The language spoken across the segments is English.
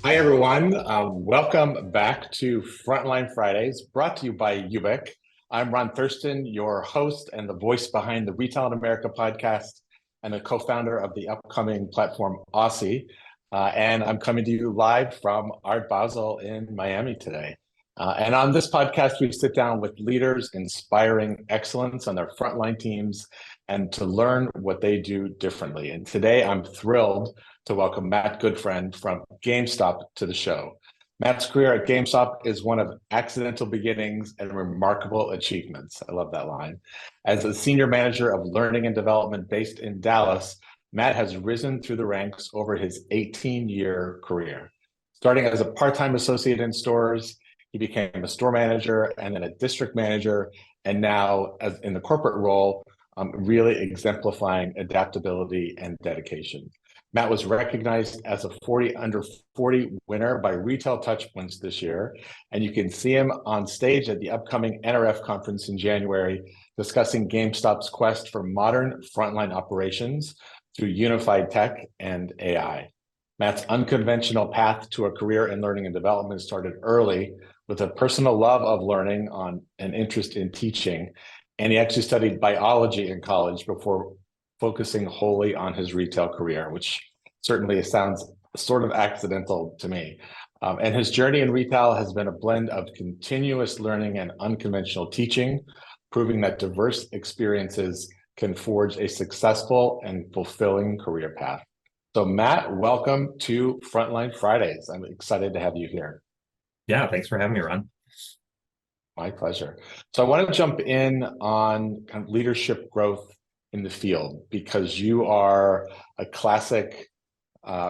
Hi, everyone. Welcome back to Frontline Fridays, brought to you by YOOBIC. I'm Ron Thurston, your host and the voice behind the Retail in America podcast and a co-founder of the upcoming platform Aussie. And I'm coming to you live from Art Basel in Miami today. And on this podcast, we sit down with leaders inspiring excellence on their frontline teams and to learn what they do differently. And today I'm thrilled to welcome Matt Goodfriend from GameStop to the show. Matt's career at GameStop is one of accidental beginnings and remarkable achievements. I love that line. As a senior manager of learning and development based in Dallas, Matt has risen through the ranks over his 18-year career. Starting as a part-time associate in stores, he became a store manager and then a district manager, and now as in the corporate role, really exemplifying adaptability and dedication. Matt was recognized as a 40 under 40 winner by Retail Touchpoints this year, and you can see him on stage at the upcoming NRF conference in January, discussing GameStop's quest for modern frontline operations through unified tech and AI. Matt's unconventional path to a career in learning and development started early with a personal love of learning on an interest in teaching, and he actually studied biology in college before focusing wholly on his retail career, which certainly sounds sort of accidental to me. And his journey in retail has been a blend of continuous learning and unconventional teaching, proving that diverse experiences can forge a successful and fulfilling career path. So Matt, welcome to Frontline Fridays. I'm excited to have you here. Yeah, thanks for having me, Ron. My pleasure. So I want to jump in on kind of leadership growth in the field, because you are a classic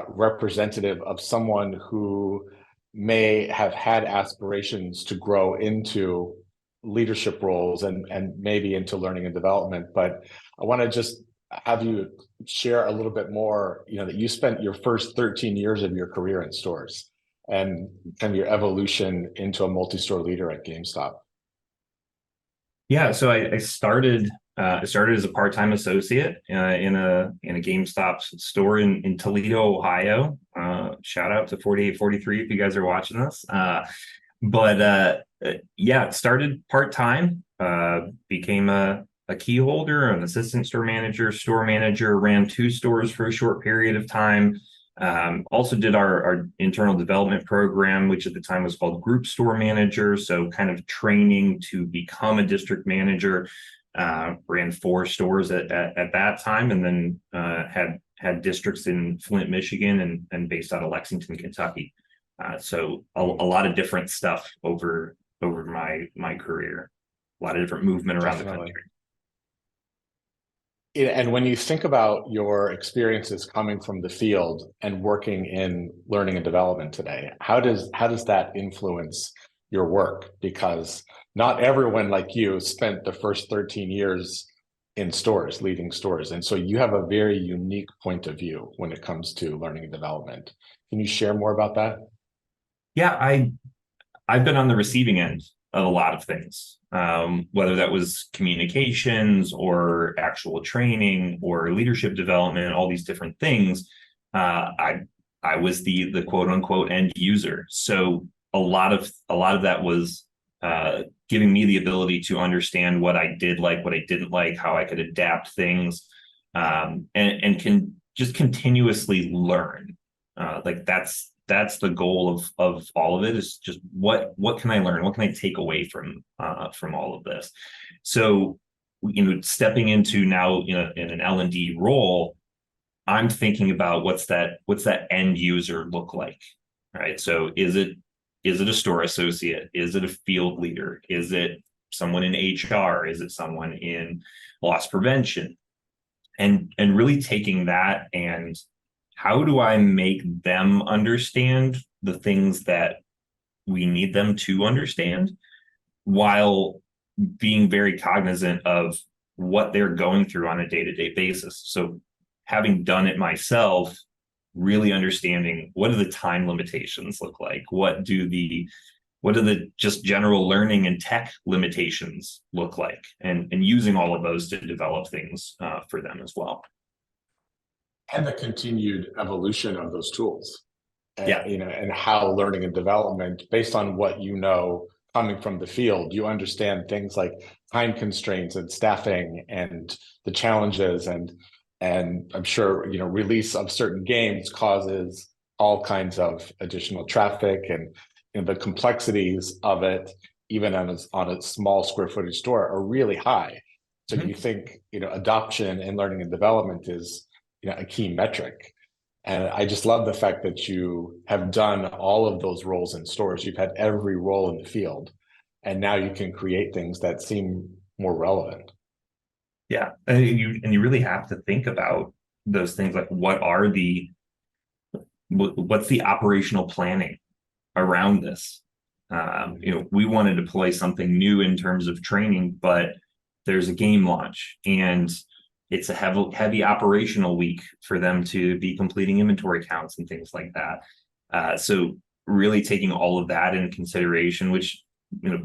representative of someone who may have had aspirations to grow into leadership roles and maybe into learning and development. But I want to just have you share a little bit more, that you spent your first 13 years of your career in stores and kind of your evolution into a multi-store leader at GameStop. Yeah, so I started as a part-time associate in a GameStop's store in Toledo, Ohio. Shout out to 4843 if you guys are watching this. Yeah, started part-time, became a key holder, an assistant store manager, ran 2 stores for a short period of time. Also did our internal development program, which at the time was called Group Store Manager. So kind of training to become a district manager. Ran 4 stores at that time, and then had districts in Flint, Michigan, and based out of Lexington, Kentucky. So a lot of different stuff over my career, a lot of different movement around the country. And when you think about your experiences coming from the field and working in learning and development today, how does that influence your work? Because not everyone like you spent the first 13 years in stores, leading stores. And so you have a very unique point of view when it comes to learning and development. Can you share more about that? Yeah, I've been on the receiving end of a lot of things, whether that was communications or actual training or leadership development, all these different things. I was the quote unquote end user. So a lot of that was giving me the ability to understand what I did like, what I didn't like, how I could adapt things, and can just continuously learn. That's the goal of all of it, is just what can I learn? What can I take away from all of this? So, stepping into now in an L&D role, I'm thinking about what's that end user look like, right? So is it a store associate? Is it a field leader? Is it someone in HR? Is it someone in loss prevention? And really taking that and how do I make them understand the things that we need them to understand, while being very cognizant of what they're going through on a day-to-day basis. So having done it myself, really understanding what do the time limitations look like? What do the just general learning and tech limitations look like? And using all of those to develop things for them as well. And the continued evolution of those tools. Yeah. and how learning and development, based on what you know coming from the field, you understand things like time constraints and staffing and the challenges, and I'm sure release of certain games causes all kinds of additional traffic, and the complexities of it, even on a small square footage store, are really high. So you think adoption and learning and development is a key metric. And I just love the fact that you have done all of those roles in stores. You've had every role in the field, and now you can create things that seem more relevant. Yeah. And you really have to think about those things, like what's the operational planning around this? We want to deploy something new in terms of training, but there's a game launch and it's a heavy operational week for them to be completing inventory counts and things like that. So really taking all of that into consideration, which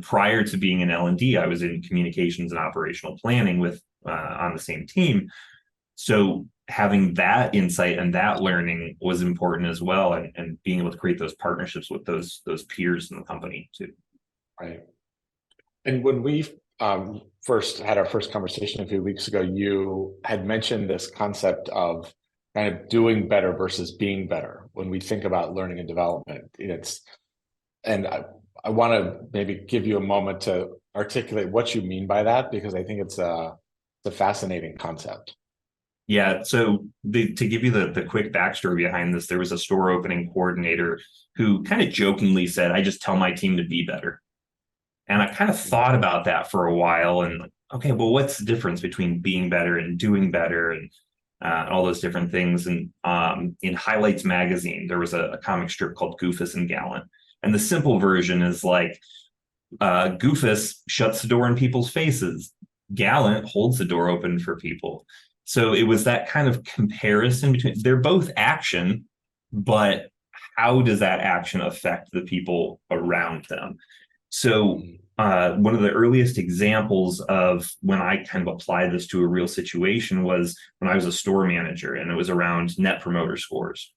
prior to being in L&D, I was in communications and operational planning with on the same team. So having that insight and that learning was important as well, and being able to create those partnerships with those peers in the company too. Right. And when we first had our first conversation a few weeks ago, you had mentioned this concept of kind of doing better versus being better when we think about learning and development. And I want to maybe give you a moment to articulate what you mean by that, because I think it's a fascinating concept. Yeah, so to give you the quick backstory behind this, there was a store opening coordinator who kind of jokingly said, "I just tell my team to be better." And I kind of thought about that for a while, and okay, well, what's the difference between being better and doing better, and all those different things? And in Highlights magazine, there was a comic strip called Goofus and Gallant, and the simple version is like Goofus shuts the door in people's faces, Gallant holds the door open for people. So it was that kind of comparison between, they're both action, but how does that action affect the people around them? So one of the earliest examples of when I kind of applied this to a real situation was when I was a store manager, and it was around net promoter scores.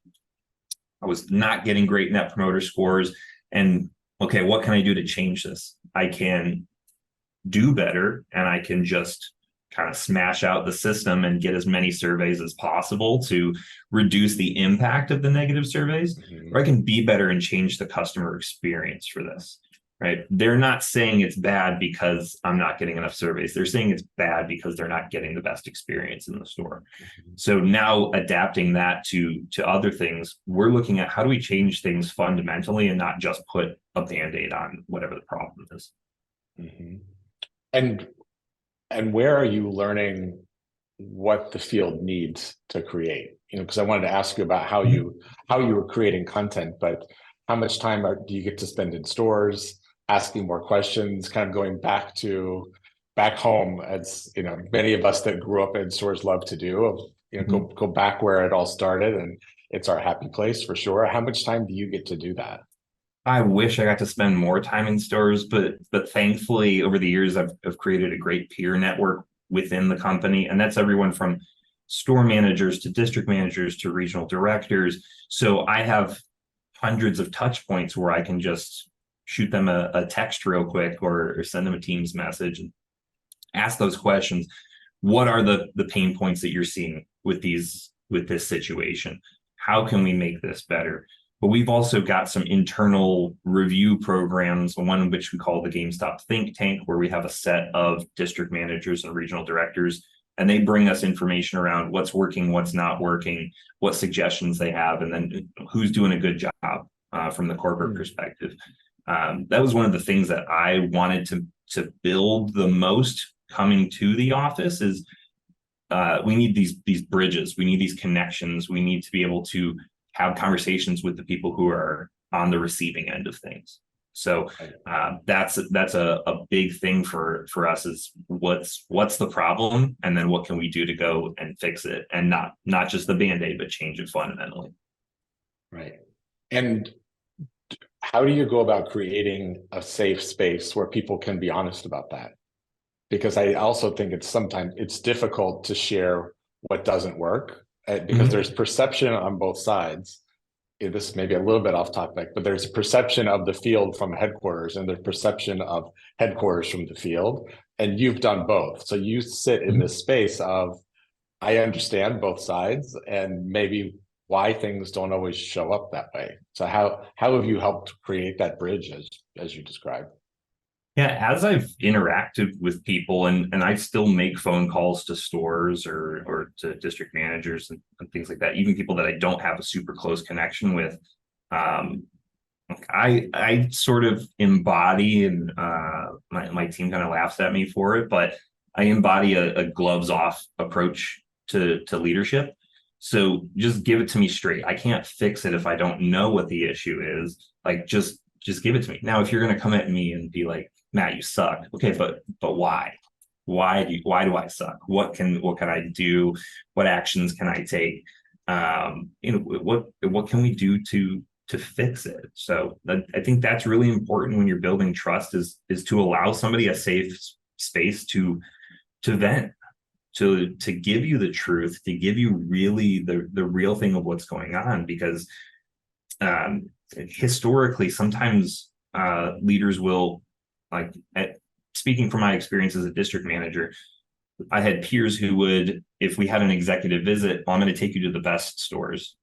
I was not getting great net promoter scores, and okay, what can I do to change this? I can do better, and I can just kind of smash out the system and get as many surveys as possible to reduce the impact of the negative surveys, or I can be better and change the customer experience for this, right? They're not saying it's bad because I'm not getting enough surveys. They're saying it's bad because they're not getting the best experience in the store. So now adapting that to other things, we're looking at how do we change things fundamentally and not just put a Band-Aid on whatever the problem is. And where are you learning what the field needs to create? Because I wanted to ask you about how you were creating content, but how much time do you get to spend in stores, asking more questions, kind of going back home, as many of us that grew up in stores love to do, go back where it all started, and it's our happy place for sure. How much time do you get to do that? I wish I got to spend more time in stores, but thankfully over the years I've created a great peer network within the company, and that's everyone from store managers to district managers to regional directors. So I have hundreds of touch points where I can just shoot them a text real quick, or send them a Teams message and ask those questions. What are the pain points that you're seeing with this situation? How can we make this better? But we've also got some internal review programs, one of which we call the GameStop Think Tank, where we have a set of district managers and regional directors, and they bring us information around what's working, what's not working, what suggestions they have, and then who's doing a good job from the corporate perspective. That was one of the things that I wanted to build the most coming to the office is we need these bridges, we need these connections, we need to be able to have conversations with the people who are on the receiving end of things. So that's a big thing for us is what's the problem, and then what can we do to go and fix it, and not just the Band-Aid, but change it fundamentally. Right. And how do you go about creating a safe space where people can be honest about that? Because I also think sometimes it's difficult to share what doesn't work, because there's perception on both sides. this may be a little bit off topic, but there's a perception of the field from headquarters and the perception of headquarters from the field. And you've done both. So you sit in this space of, I understand both sides and maybe why things don't always show up that way. So how have you helped create that bridge as you described? Yeah, as I've interacted with people, and I still make phone calls to stores or to district managers and things like that, even people that I don't have a super close connection with. I sort of embody, and my team kind of laughs at me for it, but I embody a gloves off approach to leadership. So just give it to me straight. I can't fix it if I don't know what the issue is. Like just give it to me. Now, if you're going to come at me and be like, Matt, you suck. Okay, but why? Why do I suck? What can I do? What actions can I take? What can we do to fix it? So I think that's really important when you're building trust is to allow somebody a safe space to vent, to give you the truth, to give you really the real thing of what's going on, because historically sometimes leaders will, like, speaking from my experience as a district manager, I had peers who would, if we had an executive visit, I'm going to take you to the best stores.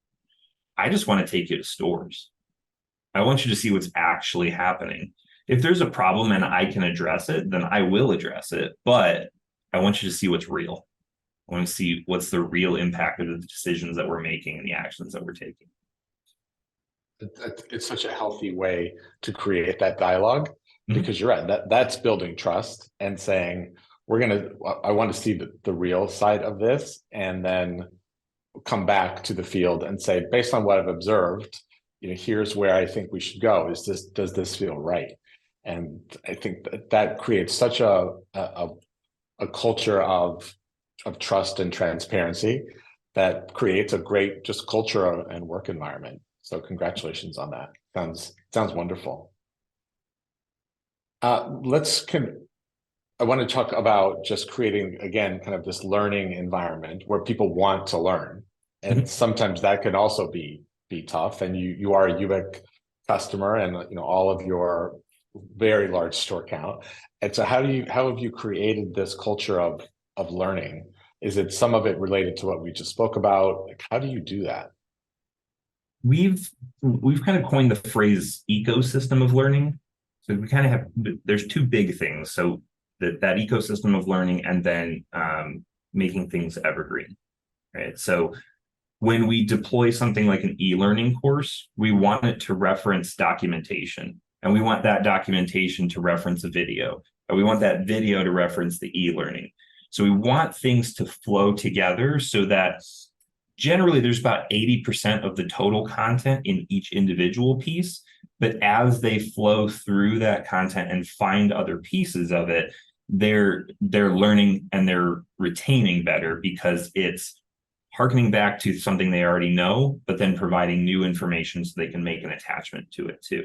I just want to take you to stores. I want you to see what's actually happening. If there's a problem and I can address it, then I will address it. But I want you to see what's real. I want to see what's the real impact of the decisions that we're making and the actions that we're taking. It's such a healthy way to create that dialogue, because you're right, that's building trust and saying, I want to see the real side of this, and then come back to the field and say, based on what I've observed, here's where I think we should go. Does this feel right? And I think that creates such a culture of trust and transparency that creates a great just culture and work environment. So congratulations on that. Sounds wonderful. I want to talk about just creating, again, kind of this learning environment where people want to learn. And sometimes that can also be tough. And you are a YOOBIC customer, and all of your very large store count. And so how have you created this culture of learning? Is it some of it related to what we just spoke about? Like, how do you do that? We've kind of coined the phrase ecosystem of learning. So we kind of have, there's two big things. So that ecosystem of learning, and then making things evergreen, right? So when we deploy something like an e-learning course, we want it to reference documentation, and we want that documentation to reference a video, and we want that video to reference the e-learning. So we want things to flow together so that generally there's about 80% of the total content in each individual piece, but as they flow through that content and find other pieces of it, they're learning and they're retaining better, because it's harkening back to something they already know, but then providing new information so they can make an attachment to it too.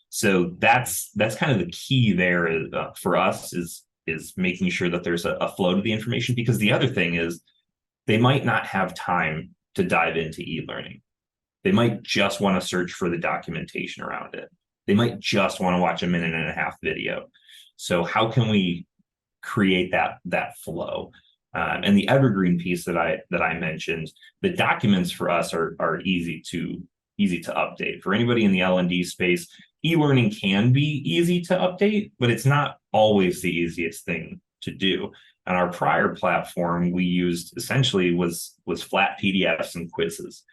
So that's kind of the key there for us is making sure that there's a flow to the information, because the other thing is they might not have time to dive into e-learning. They might just want to search for the documentation around it. They might just want to watch a 1.5-minute video. So how can we create that flow? And the evergreen piece that I mentioned, the documents for us are easy to update. For anybody in the L&D space, e-learning can be easy to update, but it's not always the easiest thing to do. On our prior platform, we used essentially was flat PDFs and quizzes.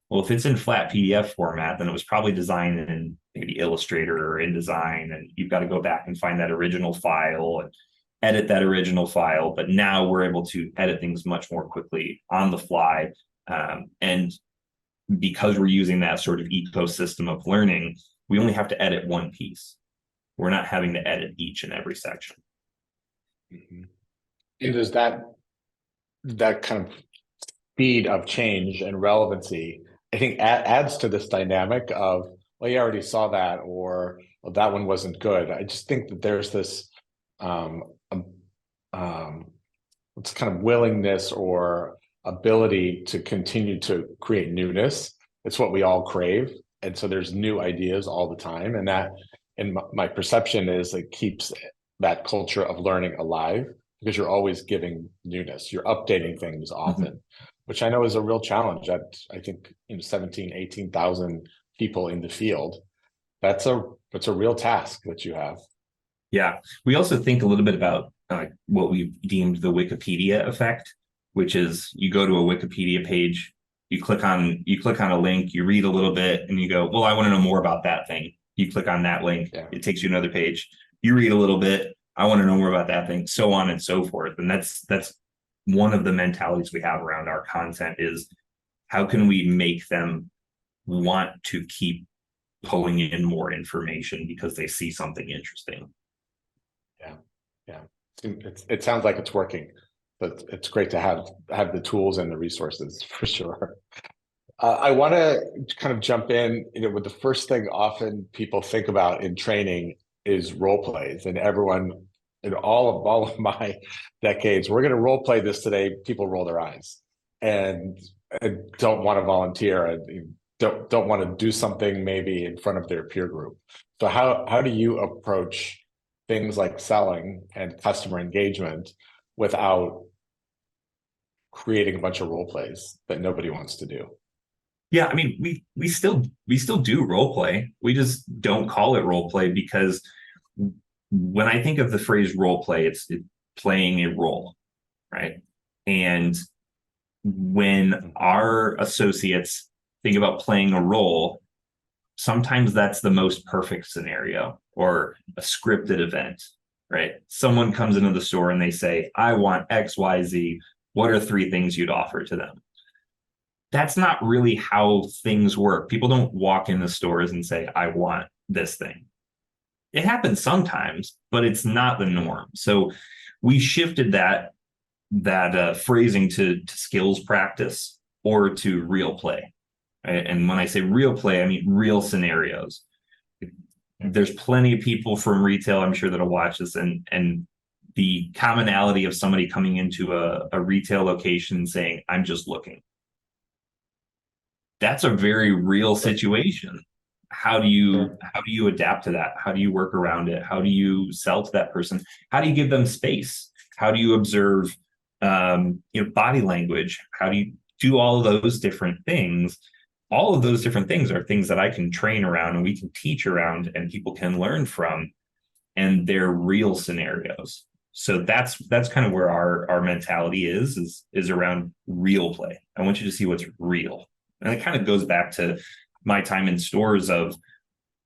Well, if it's in flat PDF format, then it was probably designed in maybe Illustrator or InDesign, and you've got to go back and find that original file and edit that original file. But now we're able to edit things much more quickly on the fly. And because we're using that sort of ecosystem of learning, we only have to edit one piece. We're not having to edit each and every section. And does that kind of speed of change and relevancy, I think, adds to this dynamic of, well, you already saw that, or, well, that one wasn't good. I just think that there's this it's kind of willingness or ability to continue to create newness it's what we all crave. And so there's new ideas all the time. And that, and my perception is, it keeps that culture of learning alive, because you're always giving newness. You're updating things often, which I know is a real challenge. I think, 17, 18,000 people in the field. That's a real task that you have. Yeah. We also think a little bit about what we've deemed the Wikipedia effect, which is you go to a Wikipedia page, you click on a link, you read a little bit, and you go, well, I want to know more about that thing. You click on that link, It takes you another page. You read a little bit, I want to know more about that thing, so on and so forth. And that's one of the mentalities we have around our content, is how can we make them want to keep pulling in more information because they see something interesting. Yeah. It sounds like it's working, but it's great to have the tools and the resources for sure. I want to kind of jump in, with the first thing often people think about in training is role plays, and everyone in all of my decades, we're going to role play this today. People roll their eyes and don't want to volunteer, and don't want to do something maybe in front of their peer group. So how do you approach things like selling and customer engagement without creating a bunch of role plays that nobody wants to do? Yeah, I mean, we still do role play. We just don't call it role play, because when I think of the phrase role play, it's playing a role, right? And when our associates think about playing a role, sometimes that's the most perfect scenario, or a scripted event, right? Someone comes into the store and they say, I want XYZ. What are 3 things you'd offer to them? That's not really how things work. People don't walk in the stores and say, I want this thing. It happens sometimes, but it's not the norm. So we shifted that phrasing to skills practice, or to real play. Right? And when I say real play, I mean real scenarios. There's plenty of people from retail, I'm sure, that'll watch this, and the commonality of somebody coming into a retail location saying, I'm just looking. That's a very real situation. How do you adapt to that? How do you work around it? How do you sell to that person? How do you give them space? How do you observe body language? How do you do all of those different things? All of those different things are things that I can train around, and we can teach around, and people can learn from, and they're real scenarios. So that's kind of where our mentality is around real play. I want you to see what's real. And it kind of goes back to my time in stores of,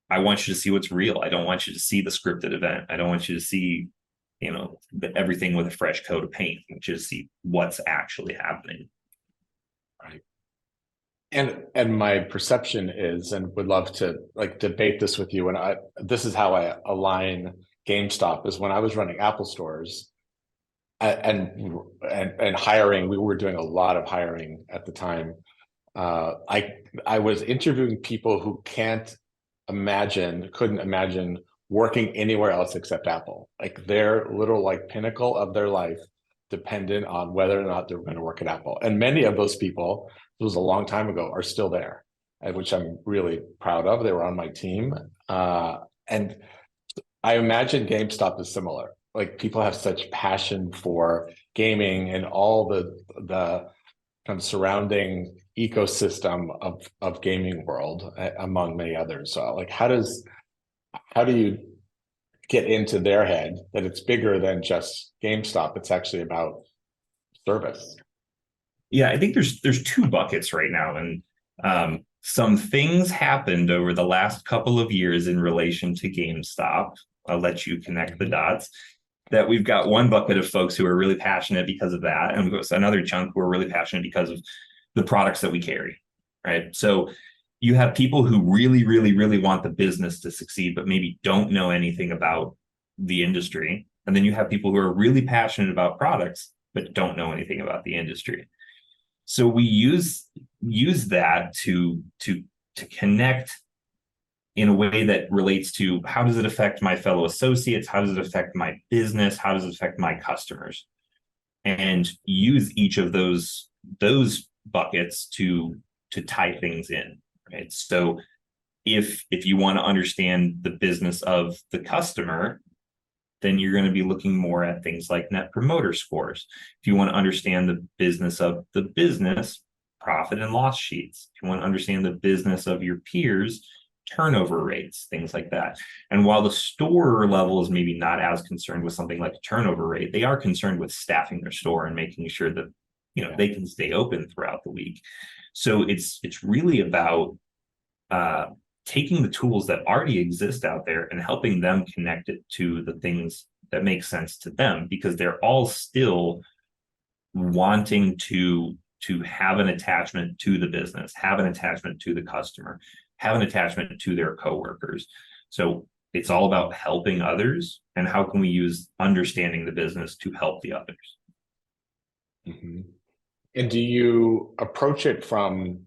I want you to see what's real. I don't want you to see the scripted event. I don't want you to see, everything with a fresh coat of paint. I want you to see what's actually happening. Right. And my perception is, and would love to debate this with you, and this is how I align GameStop, is when I was running Apple stores and hiring, we were doing a lot of hiring at the time. I was interviewing people who couldn't imagine working anywhere else except Apple. Like their little pinnacle of their life dependent on whether or not they were going to work at Apple. And many of those people, it was a long time ago, are still there, which I'm really proud of. They were on my team. And I imagine GameStop is similar. Like people have such passion for gaming and all the kind of surrounding ecosystem of gaming world, among many others. So how do you get into their head that it's bigger than just GameStop? It's actually about service. Yeah, I think there's 2 buckets right now, and some things happened over the last couple of years in relation to GameStop. I'll let you connect the dots. That we've got one bucket of folks who are really passionate because of that, and we've got another chunk who are really passionate because of the products that we carry, right? So you have people who really, really, really want the business to succeed, but maybe don't know anything about the industry. And then you have people who are really passionate about products, but don't know anything about the industry. So we use that to connect in a way that relates to, how does it affect my fellow associates? How does it affect my business? How does it affect my customers? And use each of those buckets to tie things in. right? So if you want to understand the business of the customer, then you're going to be looking more at things like net promoter scores. If you want to understand the business of the business, profit and loss sheets. If you want to understand the business of your peers, turnover rates, things like that. And while the store level is maybe not as concerned with something like a turnover rate, they are concerned with staffing their store and making sure that they can stay open throughout the week. So it's really about taking the tools that already exist out there and helping them connect it to the things that make sense to them, because they're all still wanting to have an attachment to the business, have an attachment to the customer, have an attachment to their coworkers. So it's all about helping others, and how can we use understanding the business to help the others. Mm-hmm. And do you approach it from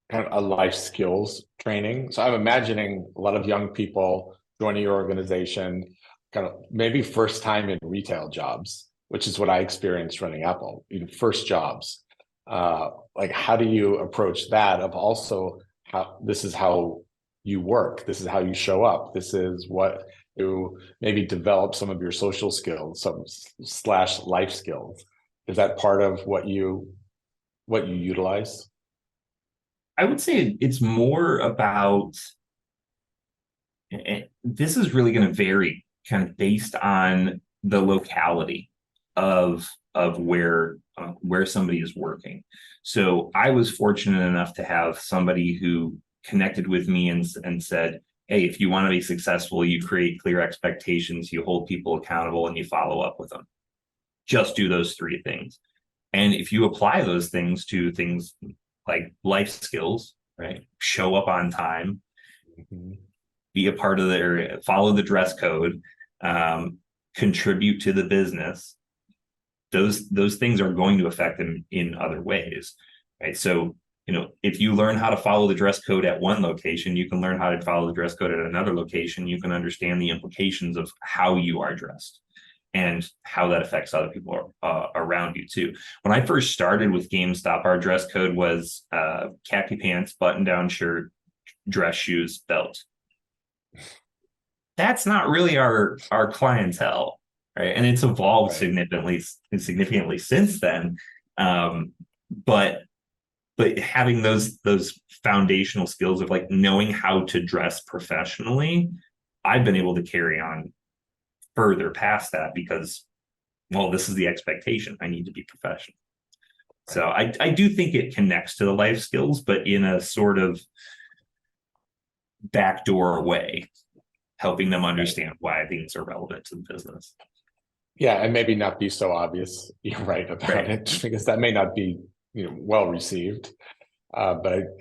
kind of a life skills training? So I'm imagining a lot of young people joining your organization, kind of maybe first time in retail jobs, which is what I experienced running Apple, first jobs. Like, how do you approach that of also how this is how you work, this is how you show up, this is what you maybe develop some of your social skills, some / life skills? Is that part of what you utilize? I would say it's more about, this is really going to vary kind of based on the locality of where somebody is working. So I was fortunate enough to have somebody who connected with me and said, hey, if you want to be successful, you create clear expectations, you hold people accountable, and you follow up with them. Just do those 3 things. And if you apply those things to things like life skills, right? Show up on time, be a part of their, follow the dress code, contribute to the business. Those things are going to affect them in other ways, right? So, if you learn how to follow the dress code at one location, you can learn how to follow the dress code at another location. You can understand the implications of how you are dressed and how that affects other people around you too. When I first started with GameStop, our dress code was khaki pants, button-down shirt, dress shoes, belt. That's not really our clientele, right? And it's evolved significantly since then. But having those foundational skills of like knowing how to dress professionally, I've been able to carry on further past that, because, well, this is the expectation. I need to be professional. So I do think it connects to the life skills, but in a sort of backdoor way, helping them understand why things are relevant to the business. Yeah, and maybe not be so obvious. You're right about it, because that may not be well received. But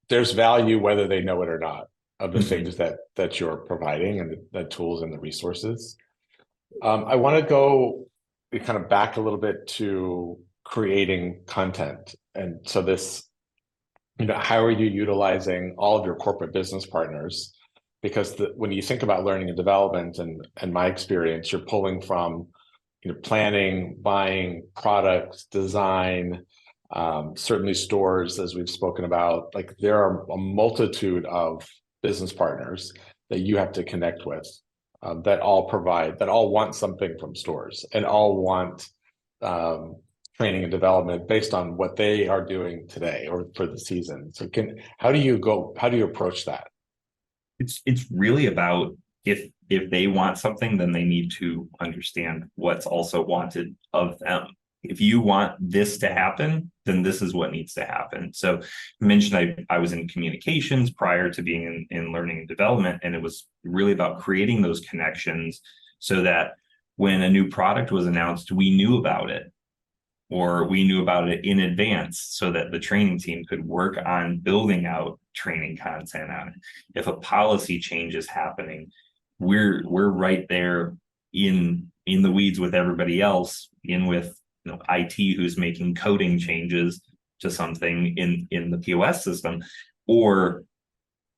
there's value whether they know it or not, of the things that you're providing, and the tools and the resources. I want to go kind of back a little bit to creating content. And so this, how are you utilizing all of your corporate business partners? Because when you think about learning and development, and my experience, you're pulling from planning, buying, products, design, certainly stores, as we've spoken about. Like, there are a multitude of business partners that you have to connect with, that all want something from stores, and all want training and development based on what they are doing today or for the season. So how do you approach that? It's really about, if they want something, then they need to understand what's also wanted of them. If you want this to happen, then this is what needs to happen. So I mentioned I was in communications prior to being in learning and development, and it was really about creating those connections so that when a new product was announced, we knew about it, or we knew about it in advance, so that the training team could work on building out training content on it. If a policy change is happening, we're right there in the weeds with everybody else, with IT who's making coding changes to something in the POS system, or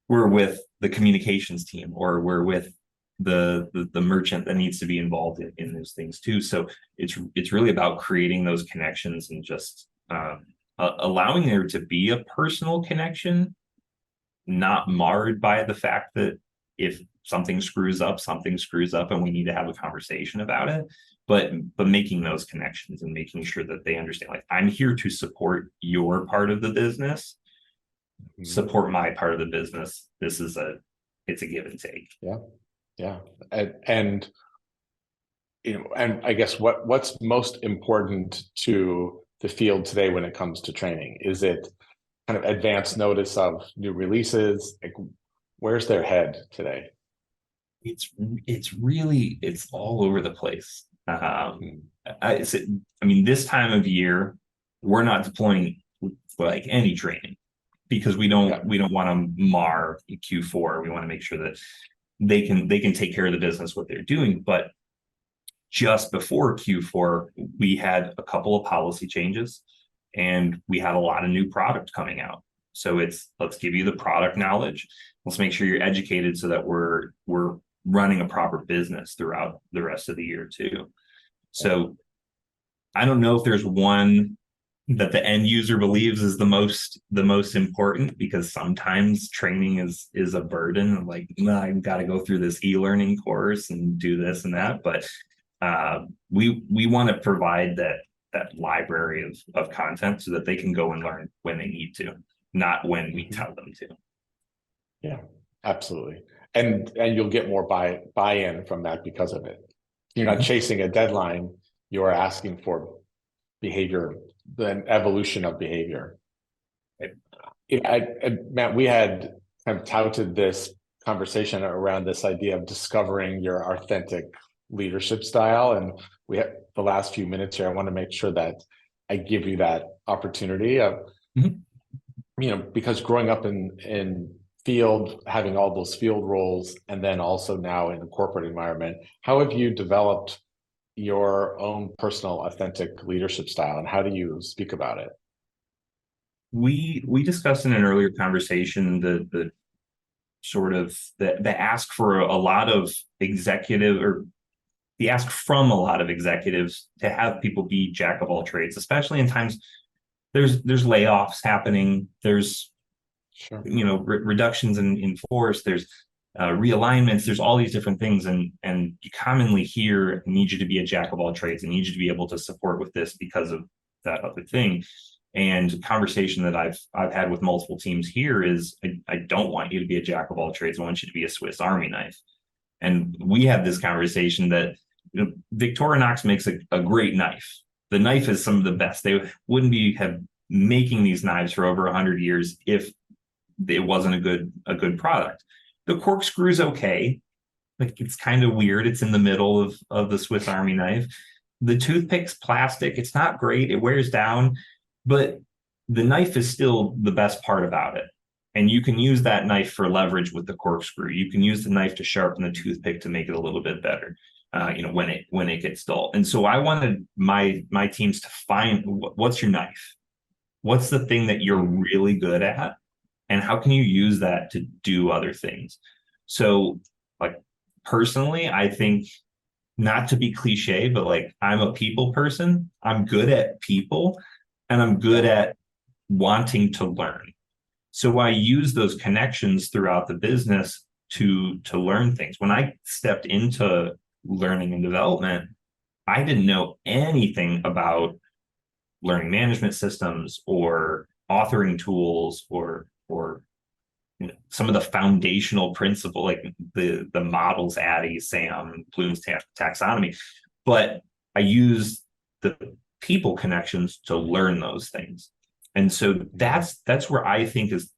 we're with the communications team, or we're with the merchant that needs to be involved in those things too. So it's really about creating those connections, and just allowing there to be a personal connection, not marred by the fact that if something screws up, and we need to have a conversation about it. But making those connections and making sure that they understand, like, I'm here to support your part of the business, support my part of the business. It's a give and take. Yeah. And and I guess what's most important to the field today when it comes to training? Is it kind of advance notice of new releases? Like, where's their head today? It's all over the place. I mean, this time of year, we're not deploying like any training because we don't want to mar Q4. We want to make sure that they can take care of the business, what they're doing. But just before Q4, we had a couple of policy changes and we had a lot of new product coming out. So let's give you the product knowledge. Let's make sure you're educated so that we're running a proper business throughout the rest of the year too. So I don't know if there's one that the end user believes is the most important, because sometimes training is a burden. Like, no, I've got to go through this e-learning course and do this and that. But we want to provide that library of content so that they can go and learn when they need to, not when we tell them to. Yeah, absolutely. And you'll get more buy-in from that because of it. You're not chasing a deadline, you are asking for behavior, the evolution of behavior. Matt, we had kind of touted this conversation around this idea of discovering your authentic leadership style. And we have the last few minutes here. I want to make sure that I give you that opportunity of, because growing up in field, having all those field roles, and then also now in a corporate environment, how have you developed your own personal authentic leadership style, and how do you speak about it? We discussed in an earlier conversation the sort of the ask for a lot of executive, or the ask from a lot of executives to have people be jack of all trades, especially in times there's layoffs happening, there's reductions in force, there's realignments, there's all these different things, and you commonly hear, I need you to be a jack of all trades, I need you to be able to support with this because of that other thing. And conversation that I've had with multiple teams here is, I don't want you to be a jack of all trades, I want you to be a Swiss Army knife. And we had this conversation that Victorinox makes a great knife. The knife is some of the best. They wouldn't have making these knives for over 100 years if it wasn't a good product. The corkscrew's okay. Like, it's kind of weird. It's in the middle of the Swiss Army knife. The toothpick's plastic. It's not great. It wears down, but the knife is still the best part about it. And you can use that knife for leverage with the corkscrew. You can use the knife to sharpen the toothpick to make it a little bit better, when it gets dull. And so I wanted my teams to find, what's your knife? What's the thing that you're really good at? And how can you use that to do other things? So, like, personally, I think, not to be cliche, but like, I'm a people person. I'm good at people, and I'm good at wanting to learn. So I use those connections throughout the business to learn things. When I stepped into learning and development, I didn't know anything about learning management systems or authoring tools or some of the foundational principle, like the models, ADDIE, SAM, Bloom's taxonomy. But I use the people connections to learn those things. And so that's where I think is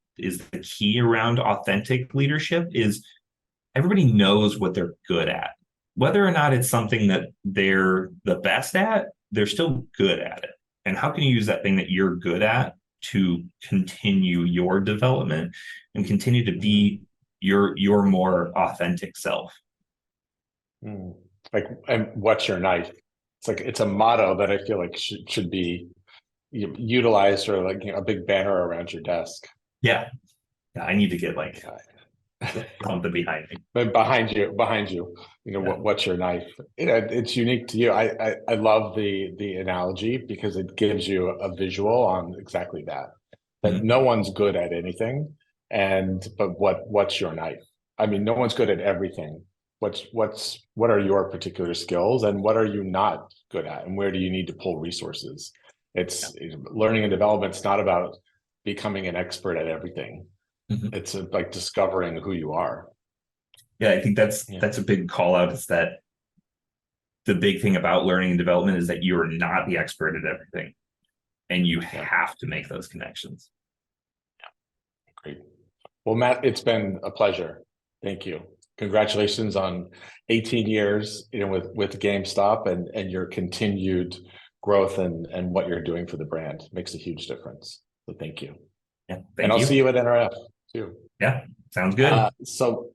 the key around authentic leadership, is everybody knows what they're good at. Whether or not it's something that they're the best at, they're still good at it. And how can you use that thing that you're good at to continue your development and continue to be your more authentic self? Like, and what's your knife? It's like, it's a motto that I feel like should be utilized, or like, a big banner around your desk. Yeah, I need to get like something behind me. But behind you, what's your knife? It's unique to you. I love the analogy, because it gives you a visual on exactly that no one's good at anything. but what's your knife? I mean, no one's good at everything. What are your particular skills, and what are you not good at, and where do you need to pull resources? It's learning and development's not about becoming an expert at everything. It's like discovering who you are. Yeah, I think that's a big call out, is that the big thing about learning and development is that you're not the expert at everything, and you have to make those connections. Great. Well, Matt, it's been a pleasure. Thank you. Congratulations on 18 years, with GameStop, and your continued growth and what you're doing for the brand. It makes a huge difference. So thank you. Yeah, and I'll see you at NRF too. Yeah, sounds good. So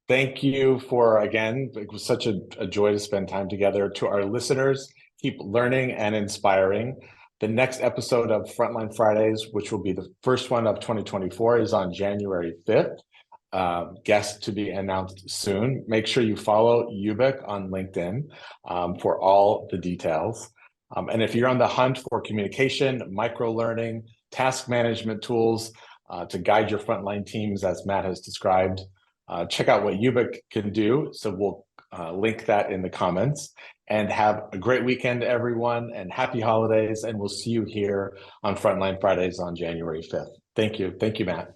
thank you again, it was such a joy to spend time together. To our listeners, keep learning and inspiring. The next episode of Frontline Fridays, which will be the first one of 2024, is on January 5th. Guest to be announced soon. Make sure you follow YOOBIC on LinkedIn for all the details. And if you're on the hunt for communication, micro-learning, task management tools to guide your frontline teams, as Matt has described, check out what YOOBIC can do. So we'll link that in the comments. And have a great weekend, everyone, and happy holidays. And we'll see you here on Frontline Fridays on January 5th. Thank you. Thank you, Matt.